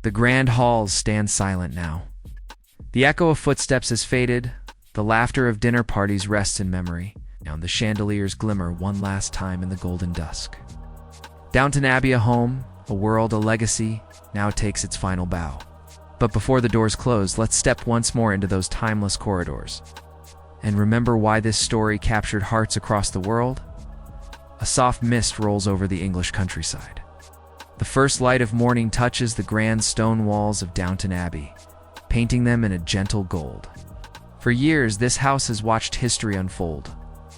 The grand halls stand silent now. The echo of footsteps has faded, the laughter of dinner parties rests in memory, and the chandeliers glimmer one last time in the golden dusk. Downton Abbey, a home, a world, a legacy, now takes its final bow. But before the doors close, let's step once more into those timeless corridors. And remember why this story captured hearts across the world? A soft mist rolls over the English countryside. The first light of morning touches the grand stone walls of Downton Abbey, painting them in a gentle gold. For years, this house has watched history unfold.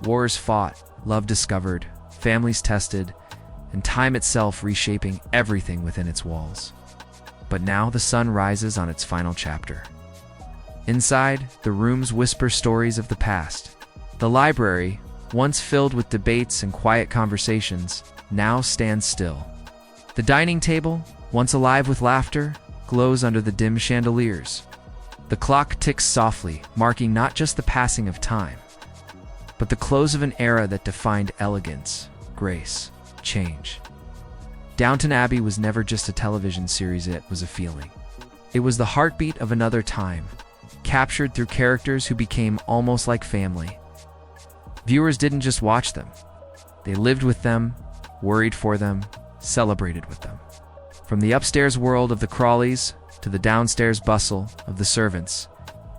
Wars fought, love discovered, families tested, and time itself reshaping everything within its walls. But now the sun rises on its final chapter. Inside, the rooms whisper stories of the past. The library, once filled with debates and quiet conversations, now stands still. The dining table, once alive with laughter, glows under the dim chandeliers. The clock ticks softly, marking not just the passing of time, but the close of an era that defined elegance, grace, change. Downton Abbey was never just a television series, it was a feeling. It was the heartbeat of another time, captured through characters who became almost like family. Viewers didn't just watch them. They lived with them, worried for them, celebrated with them. From the upstairs world of the Crawleys to the downstairs bustle of the servants,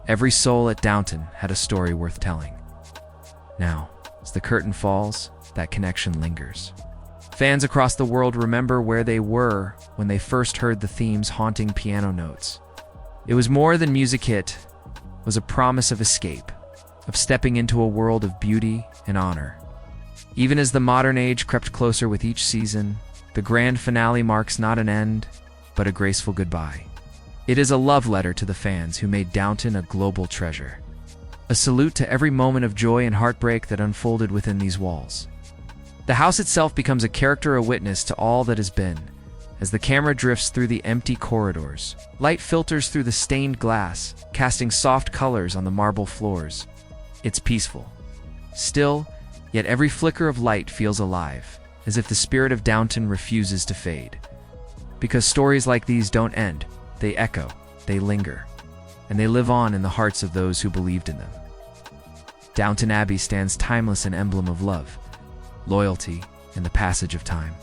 every soul at Downton had a story worth telling. Now, as the curtain falls, that connection lingers. Fans across the world remember where they were when they first heard the theme's haunting piano notes. It was more than music hit, it was a promise of escape, of stepping into a world of beauty and honor. Even as the modern age crept closer with each season, the grand finale marks not an end, but a graceful goodbye. It is a love letter to the fans who made Downton a global treasure. A salute to every moment of joy and heartbreak that unfolded within these walls. The house itself becomes a character, a witness to all that has been. As the camera drifts through the empty corridors, light filters through the stained glass, casting soft colors on the marble floors. It's peaceful, still, yet every flicker of light feels alive, as if the spirit of Downton refuses to fade. Because stories like these don't end, they echo, they linger, and they live on in the hearts of those who believed in them. Downton Abbey stands timeless, an emblem of love, loyalty, and the passage of time.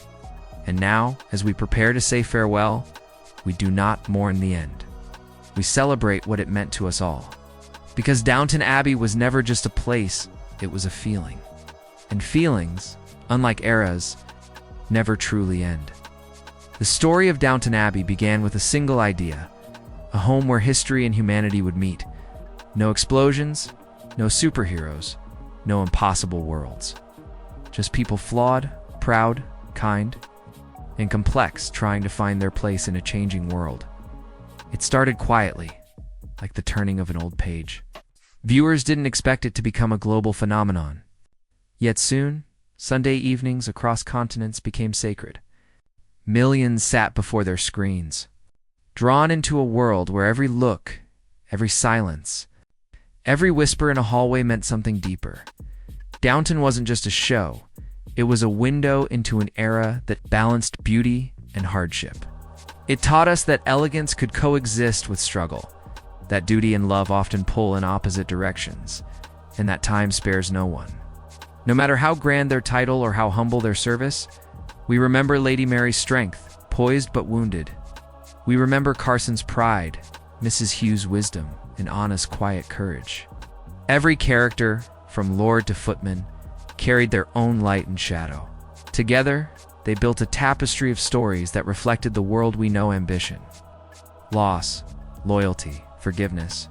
And now, as we prepare to say farewell, we do not mourn the end. We celebrate what it meant to us all. Because Downton Abbey was never just a place, it was a feeling. And feelings, unlike eras, never truly end. The story of Downton Abbey began with a single idea, a home where history and humanity would meet. No explosions, no superheroes, no impossible worlds. Just people flawed, proud, kind, and complex, trying to find their place in a changing world. It started quietly, like the turning of an old page. Viewers didn't expect it to become a global phenomenon. Yet soon, Sunday evenings across continents became sacred. Millions sat before their screens, drawn into a world where every look, every silence, every whisper in a hallway meant something deeper. Downton wasn't just a show, it was a window into an era that balanced beauty and hardship. It taught us that elegance could coexist with struggle, that duty and love often pull in opposite directions, and that time spares no one. No matter how grand their title or how humble their service, we remember Lady Mary's strength, poised but wounded. We remember Carson's pride, Mrs. Hugh's wisdom, and Anna's quiet courage. Every character, from lord to footman, carried their own light and shadow. Together, they built a tapestry of stories that reflected the world we know: ambition, loss, loyalty, forgiveness.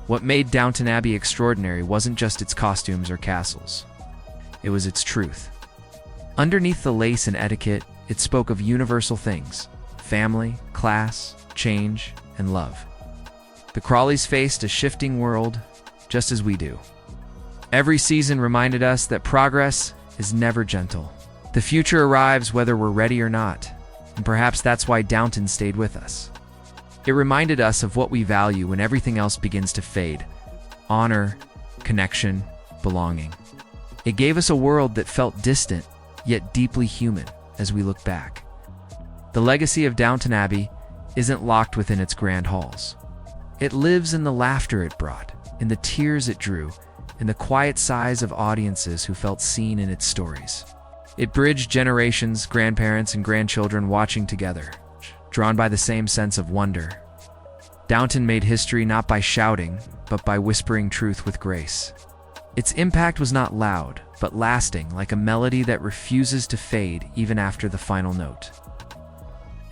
What made Downton Abbey extraordinary wasn't just its costumes or castles. It was its truth. Underneath the lace and etiquette, it spoke of universal things: family, class, change, and love. The Crawleys faced a shifting world, just as we do. Every season reminded us that progress is never gentle. The future arrives whether we're ready or not, and perhaps that's why Downton stayed with us. It reminded us of what we value when everything else begins to fade: honor, connection, belonging. It gave us a world that felt distant, yet deeply human as we look back. The legacy of Downton Abbey isn't locked within its grand halls. It lives in the laughter it brought, in the tears it drew, in the quiet sighs of audiences who felt seen in its stories. It bridged generations, grandparents and grandchildren watching together, drawn by the same sense of wonder. Downton made history not by shouting, but by whispering truth with grace. Its impact was not loud, but lasting, like a melody that refuses to fade even after the final note.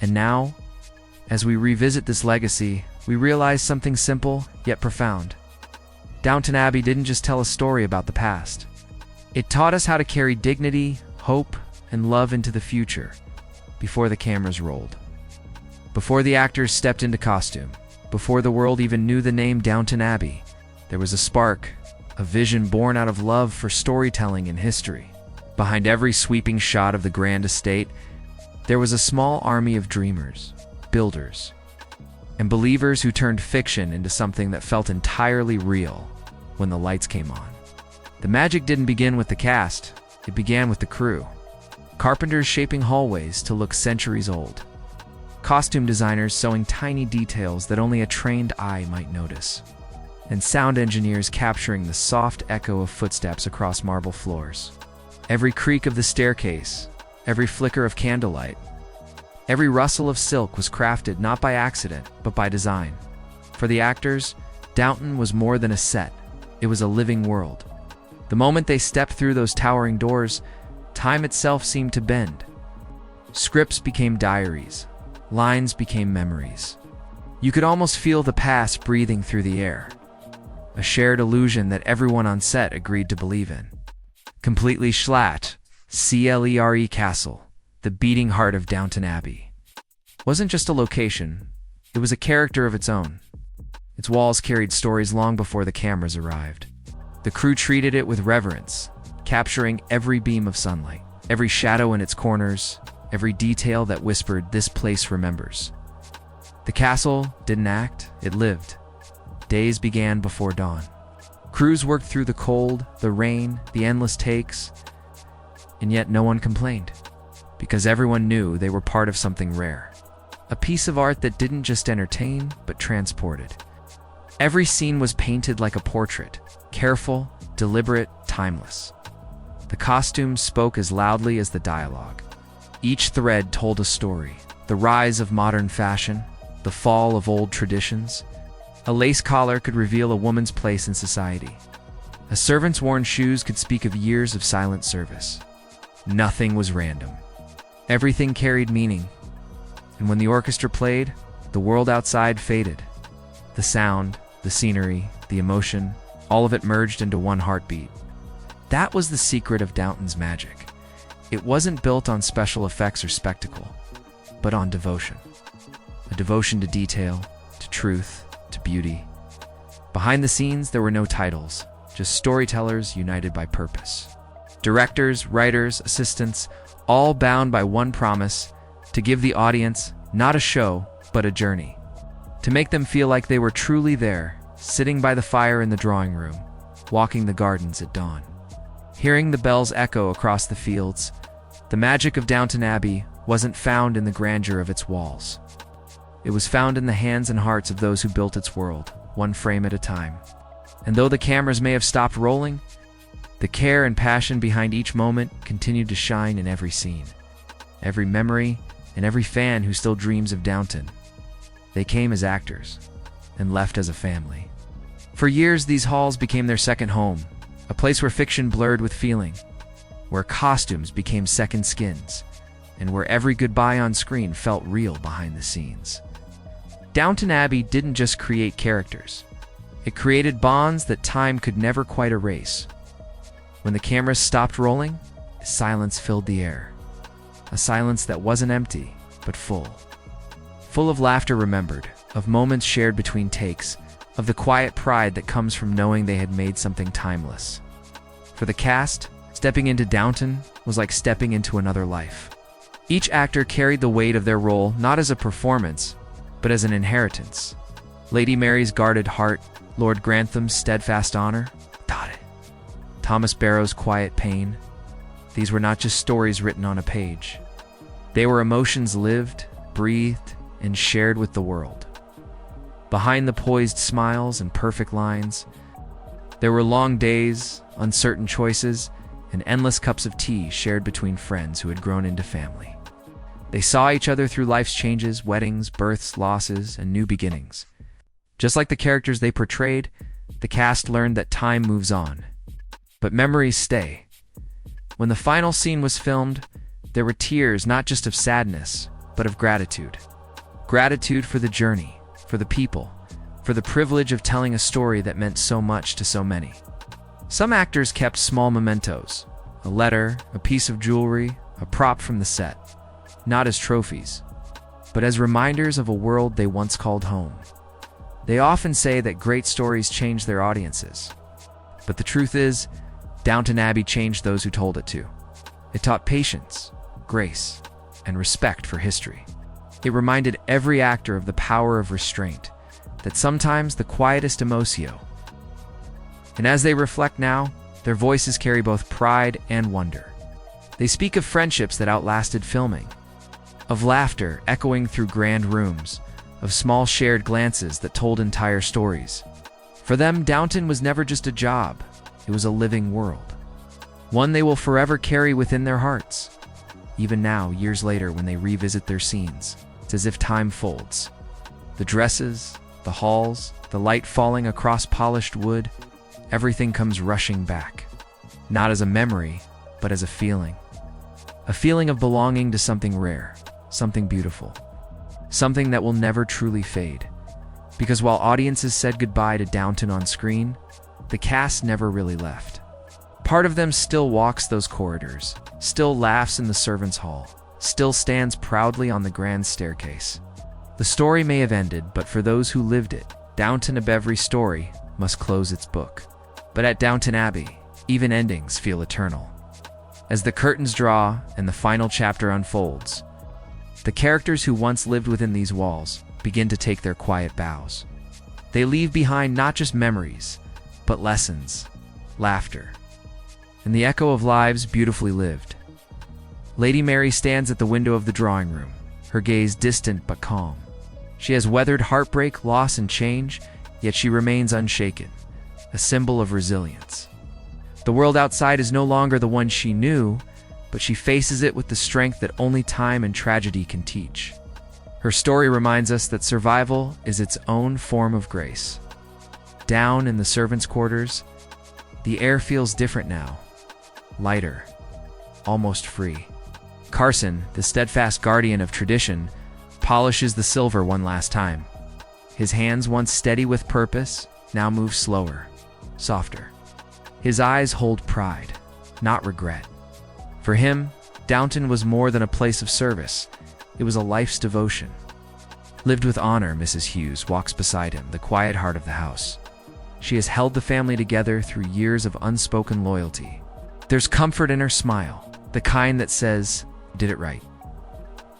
And now, as we revisit this legacy, we realize something simple yet profound. Downton Abbey didn't just tell a story about the past. It taught us how to carry dignity, hope, and love into the future, before the cameras rolled. Before the actors stepped into costume, before the world even knew the name Downton Abbey, there was a spark, a vision born out of love for storytelling and history. Behind every sweeping shot of the grand estate, there was a small army of dreamers, builders, and believers who turned fiction into something that felt entirely real when the lights came on. The magic didn't begin with the cast, it began with the crew. Carpenters shaping hallways to look centuries old. Costume designers sewing tiny details that only a trained eye might notice. And sound engineers capturing the soft echo of footsteps across marble floors. Every creak of the staircase, every flicker of candlelight, every rustle of silk was crafted not by accident, but by design. For the actors, Downton was more than a set. It was a living world. The moment they stepped through those towering doors, time itself seemed to bend. Scripts became diaries. Lines became memories. You could almost feel the past breathing through the air. A shared illusion that everyone on set agreed to believe in. Completely Schlatt, Clere Castle, the beating heart of Downton Abbey, wasn't just a location, it was a character of its own. Its walls carried stories long before the cameras arrived. The crew treated it with reverence, capturing every beam of sunlight, every shadow in its corners, every detail that whispered, "This place remembers." The castle didn't act, it lived. Days began before dawn. Crews worked through the cold, the rain, the endless takes, and yet no one complained, because everyone knew they were part of something rare. A piece of art that didn't just entertain, but transported. Every scene was painted like a portrait, careful, deliberate, timeless. The costumes spoke as loudly as the dialogue. Each thread told a story, the rise of modern fashion, the fall of old traditions. A lace collar could reveal a woman's place in society. A servant's worn shoes could speak of years of silent service. Nothing was random. Everything carried meaning. And when the orchestra played, the world outside faded. The sound, the scenery, the emotion, all of it merged into one heartbeat. That was the secret of Downton's magic. It wasn't built on special effects or spectacle, but on devotion. A devotion to detail, to truth, to beauty. Behind the scenes, there were no titles, just storytellers united by purpose. Directors, writers, assistants, all bound by one promise: to give the audience not a show, but a journey. To make them feel like they were truly there, sitting by the fire in the drawing room, walking the gardens at dawn. Hearing the bells echo across the fields, the magic of Downton Abbey wasn't found in the grandeur of its walls. It was found in the hands and hearts of those who built its world, one frame at a time. And though the cameras may have stopped rolling, the care and passion behind each moment continued to shine in every scene. Every memory, and every fan who still dreams of Downton. They came as actors, and left as a family. For years, these halls became their second home, a place where fiction blurred with feeling, where costumes became second skins, and where every goodbye on screen felt real behind the scenes. Downton Abbey didn't just create characters. It created bonds that time could never quite erase. When the cameras stopped rolling, silence filled the air. A silence that wasn't empty, but full. Full of laughter remembered, of moments shared between takes, of the quiet pride that comes from knowing they had made something timeless. For the cast, stepping into Downton was like stepping into another life. Each actor carried the weight of their role not as a performance, but as an inheritance. Lady Mary's guarded heart, Lord Grantham's steadfast honor, Thomas Barrow's quiet pain. These were not just stories written on a page. They were emotions lived, breathed, and shared with the world. Behind the poised smiles and perfect lines, there were long days, uncertain choices, and endless cups of tea shared between friends who had grown into family. They saw each other through life's changes, weddings, births, losses, and new beginnings. Just like the characters they portrayed, the cast learned that time moves on, but memories stay. When the final scene was filmed, there were tears not just of sadness, but of gratitude. Gratitude for the journey, for the people, for the privilege of telling a story that meant so much to so many. Some actors kept small mementos, a letter, a piece of jewelry, a prop from the set, not as trophies, but as reminders of a world they once called home. They often say that great stories change their audiences, but the truth is, Downton Abbey changed those who told it to. It taught patience, grace, and respect for history. It reminded every actor of the power of restraint, that sometimes the quietest emotio. And as they reflect now, their voices carry both pride and wonder. They speak of friendships that outlasted filming, of laughter echoing through grand rooms, of small shared glances that told entire stories. For them, Downton was never just a job, it was a living world. One they will forever carry within their hearts. Even now, years later, when they revisit their scenes, it's as if time folds. The dresses, the halls, the light falling across polished wood, everything comes rushing back. Not as a memory, but as a feeling. A feeling of belonging to something rare, something beautiful, something that will never truly fade. Because while audiences said goodbye to Downton on screen, the cast never really left. Part of them still walks those corridors, still laughs in the servants' hall, still stands proudly on the grand staircase. The story may have ended, but for those who lived it, Downton of every story must close its book. But at Downton Abbey, even endings feel eternal. As the curtains draw and the final chapter unfolds, the characters who once lived within these walls begin to take their quiet bows. They leave behind not just memories, but lessons, laughter, and the echo of lives beautifully lived. Lady Mary stands at the window of the drawing room, her gaze distant but calm. She has weathered heartbreak, loss, and change, yet she remains unshaken, a symbol of resilience. The world outside is no longer the one she knew, but she faces it with the strength that only time and tragedy can teach. Her story reminds us that survival is its own form of grace. Down in the servants' quarters, the air feels different now, lighter, almost free. Carson, the steadfast guardian of tradition, polishes the silver one last time. His hands, once steady with purpose, now move slower, softer. His eyes hold pride, not regret. For him, Downton was more than a place of service. It was a life's devotion. Lived with honor, Mrs. Hughes walks beside him, the quiet heart of the house. She has held the family together through years of unspoken loyalty. There's comfort in her smile, the kind that says, "Did it right."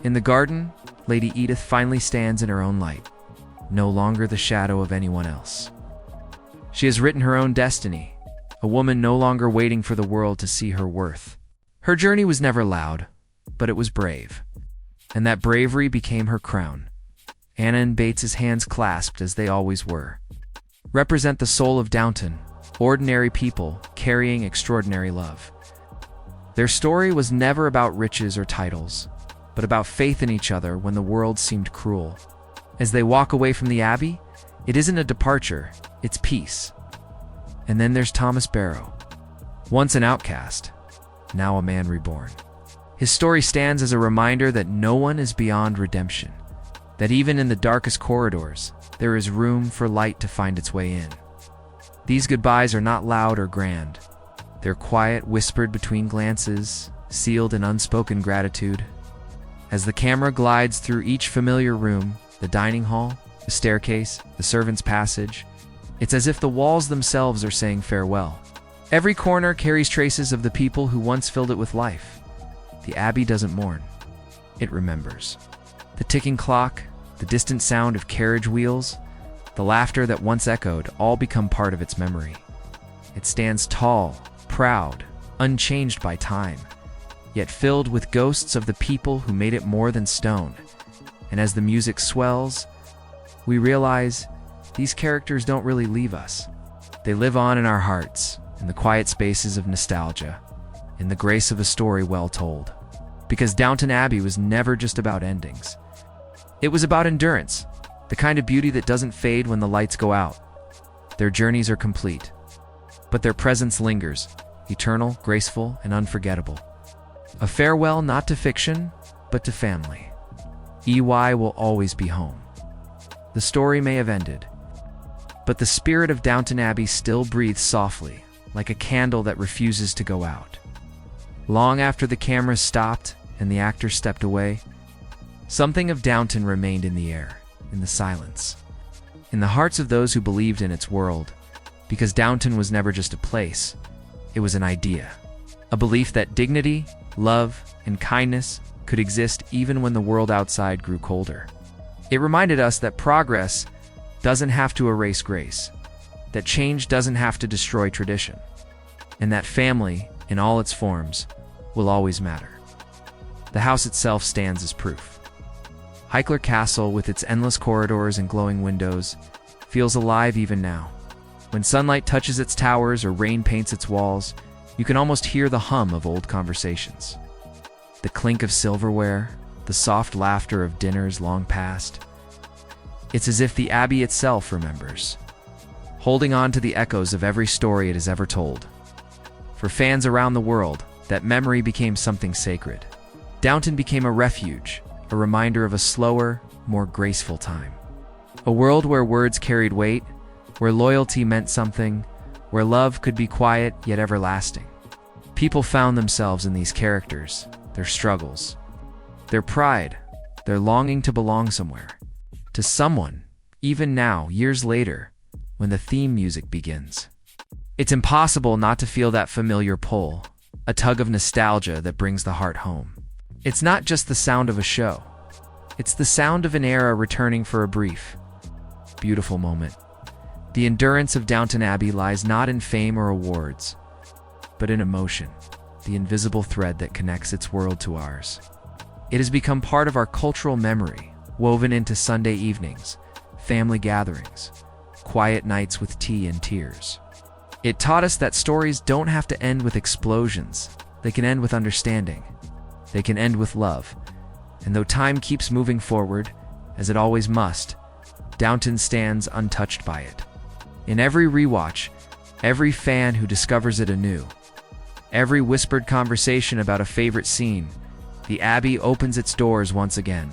In the garden, Lady Edith finally stands in her own light, no longer the shadow of anyone else. She has written her own destiny, a woman no longer waiting for the world to see her worth. Her journey was never loud, but it was brave, and that bravery became her crown. Anna and Bates's hands clasped as they always were, represent the soul of Downton, ordinary people carrying extraordinary love. Their story was never about riches or titles, but about faith in each other when the world seemed cruel. As they walk away from the Abbey, it isn't a departure, it's peace. And then there's Thomas Barrow, once an outcast, now a man reborn. His story stands as a reminder that no one is beyond redemption, that even in the darkest corridors, there is room for light to find its way in. These goodbyes are not loud or grand. They're quiet, whispered between glances, sealed in unspoken gratitude. As the camera glides through each familiar room, the dining hall, the staircase, the servants' passage, it's as if the walls themselves are saying farewell. Every corner carries traces of the people who once filled it with life. The Abbey doesn't mourn. It remembers. The ticking clock, the distant sound of carriage wheels, the laughter that once echoed all become part of its memory. It stands tall, proud, unchanged by time, yet filled with ghosts of the people who made it more than stone. And as the music swells, we realize these characters don't really leave us. They live on in our hearts, in the quiet spaces of nostalgia, in the grace of a story well told. Because Downton Abbey was never just about endings. It was about endurance, the kind of beauty that doesn't fade when the lights go out. Their journeys are complete, but their presence lingers, eternal, graceful, and unforgettable. A farewell not to fiction, but to family. EY will always be home. The story may have ended, but the spirit of Downton Abbey still breathes softly, like a candle that refuses to go out. Long after the cameras stopped and the actors stepped away, something of Downton remained in the air, in the silence, in the hearts of those who believed in its world, because Downton was never just a place, it was an idea, a belief that dignity, love, and kindness could exist even when the world outside grew colder. It reminded us that progress doesn't have to erase grace, that change doesn't have to destroy tradition, and that family, in all its forms, will always matter. The house itself stands as proof. Highclere Castle, with its endless corridors and glowing windows, feels alive even now. When sunlight touches its towers or rain paints its walls, you can almost hear the hum of old conversations. The clink of silverware, the soft laughter of dinners long past. It's as if the Abbey itself remembers, holding on to the echoes of every story it has ever told. For fans around the world, that memory became something sacred. Downton became a refuge, a reminder of a slower, more graceful time. A world where words carried weight, where loyalty meant something, where love could be quiet yet everlasting. People found themselves in these characters, their struggles, their pride, their longing to belong somewhere. To someone, even now, years later, when the theme music begins. It's impossible not to feel that familiar pull, a tug of nostalgia that brings the heart home. It's not just the sound of a show. It's the sound of an era returning for a brief, beautiful moment. The endurance of Downton Abbey lies not in fame or awards, but in emotion, the invisible thread that connects its world to ours. It has become part of our cultural memory, woven into Sunday evenings, family gatherings, quiet nights with tea and tears. It taught us that stories don't have to end with explosions. They can end with understanding. They can end with love. And though time keeps moving forward, as it always must, Downton stands untouched by it. In every rewatch, every fan who discovers it anew, every whispered conversation about a favorite scene, the Abbey opens its doors once again.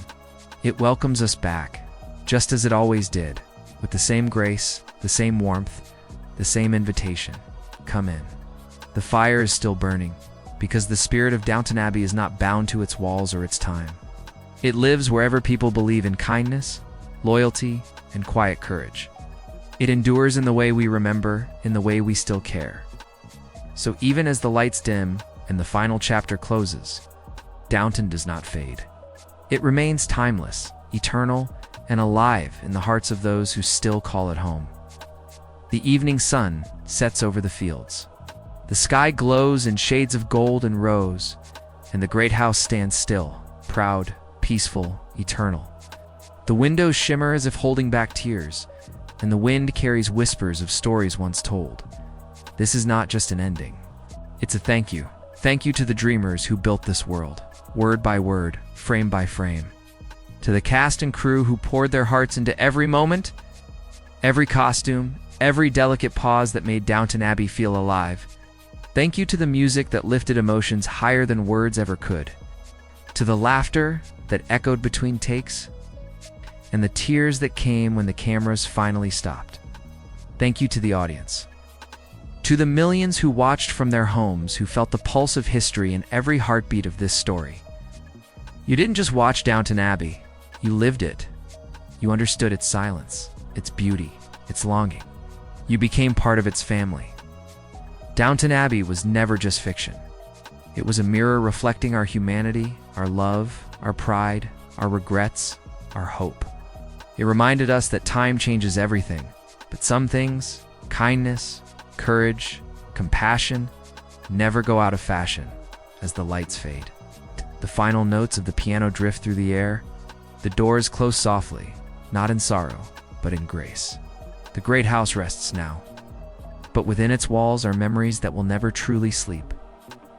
It welcomes us back, just as it always did, with the same grace, the same warmth, the same invitation. Come in. The fire is still burning, because the spirit of Downton Abbey is not bound to its walls or its time. It lives wherever people believe in kindness, loyalty, and quiet courage. It endures in the way we remember, in the way we still care. So even as the lights dim and the final chapter closes, Downton does not fade. It remains timeless, eternal, and alive in the hearts of those who still call it home. The evening sun sets over the fields. The sky glows in shades of gold and rose, and the great house stands still, proud, peaceful, eternal. The windows shimmer as if holding back tears, and the wind carries whispers of stories once told. This is not just an ending. It's a thank you. Thank you to the dreamers who built this world, word by word, frame by frame. To the cast and crew who poured their hearts into every moment, every costume, every delicate pause that made Downton Abbey feel alive. Thank you to the music that lifted emotions higher than words ever could. To the laughter that echoed between takes, and the tears that came when the cameras finally stopped. Thank you to the audience. To the millions who watched from their homes, who felt the pulse of history in every heartbeat of this story. You didn't just watch Downton Abbey, you lived it. You understood its silence, its beauty, its longing. You became part of its family. Downton Abbey was never just fiction. It was a mirror reflecting our humanity, our love, our pride, our regrets, our hope. It reminded us that time changes everything, but some things, kindness, courage, compassion, never go out of fashion as the lights fade. The final notes of the piano drift through the air, The doors close softly, not in sorrow, but in grace. The great house rests now, but within its walls are memories that will never truly sleep.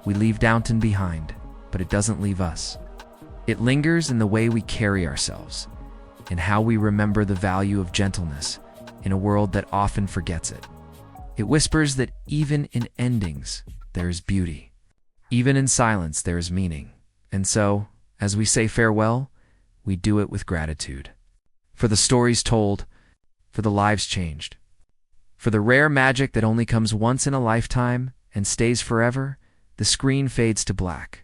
We leave Downton behind, but it doesn't leave us. It lingers in the way we carry ourselves, in how we remember the value of gentleness in a world that often forgets it. It whispers that even in endings, there is beauty. Even in silence, there is meaning. And so, as we say farewell, we do it with gratitude. For the stories told, for the lives changed, for the rare magic that only comes once in a lifetime and stays forever. The screen fades to black.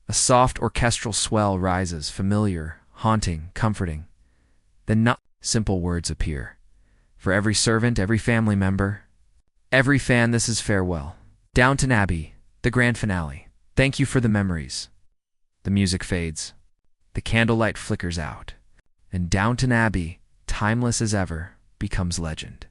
A soft orchestral swell rises, familiar, haunting, comforting. Then not simple words appear. For every servant, every family member, every fan, this is farewell. Downton Abbey, the grand finale. Thank you for the memories. The music fades. The candlelight flickers out. And Downton Abbey, timeless as ever, becomes legend.